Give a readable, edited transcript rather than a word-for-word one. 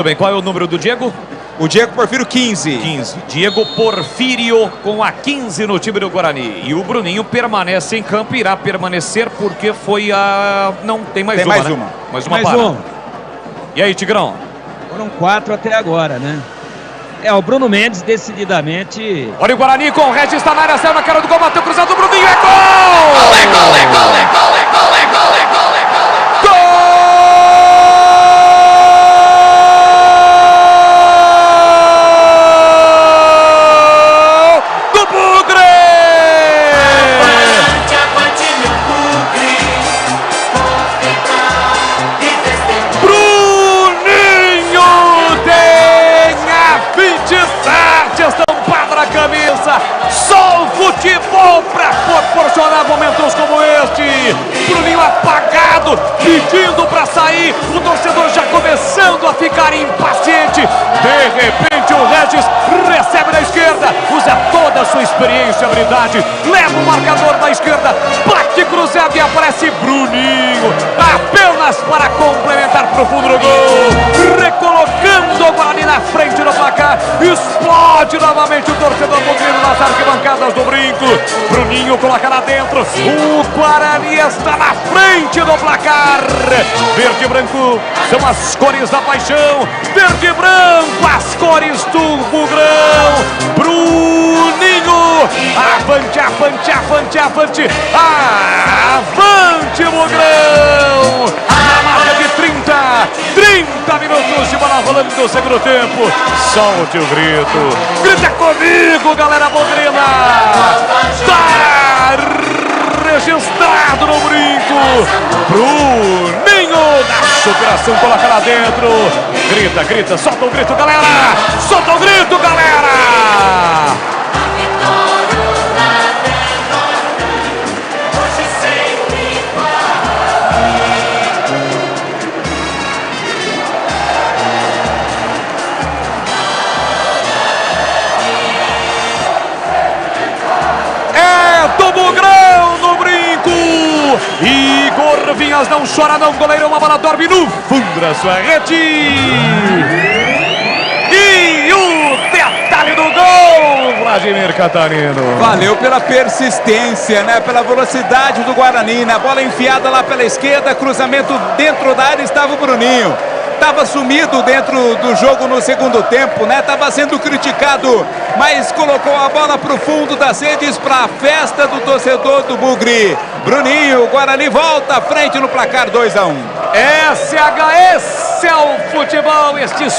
Tudo bem, qual é o número do Diego? O Diego Porfírio, 15. 15. Diego Porfírio com a 15 no time do Guarani. E o Bruninho permanece em campo, irá permanecer porque foi a... Não, tem mais uma, né? Mais uma para. E aí, Tigrão? Foram 4 até agora, né? O Bruno Mendes decididamente... Olha o Guarani com o Regis, está na área, saiu na cara do gol, bateu cruzado do Bruninho, é gol! Só o futebol para proporcionar momentos como este. Bruninho apagado, pedindo para sair. O torcedor já começando a ficar impaciente. De repente o Regis recebe na esquerda, usa toda a sua experiência e habilidade, leva o marcador na esquerda, bate cruzado e aparece Bruninho, apenas para complementar para o fundo do gol, recolocando o Guarani na frente do placar. Explode novamente o torcedor bugrino nas arquibancadas do Brinco. Bruninho coloca lá dentro. O Guarani está na frente do placar. Verde e branco são as cores da paixão. Verde e branco, as cores do Bugrão. Bruninho, avante, avante, avante, avante. Avante, Bugrão. A marca de 30 minutos de bola rolando no segundo tempo. Solte o grito. Grita comigo, galera bugrina. Está registrado no Brinco. Bruninho da superação, coloca lá dentro. Grita, grita, solta o grito, galera. Solta o grito, galera. Do Bugrão no Brinco. Igor Vinhas não chora não, goleiro, uma bola dorme no fundo da sua rede. E o detalhe do gol, Vladimir Catarino. Valeu pela persistência, né? Pela velocidade do Guarani, na bola enfiada lá pela esquerda, cruzamento dentro da área, estava o Bruninho. Estava sumido dentro do jogo no segundo tempo, né? Estava sendo criticado, mas colocou a bola para o fundo das redes, para a festa do torcedor do Bugre. Bruninho, o Guarani volta à frente no placar 2-1. SHS é o futebol, este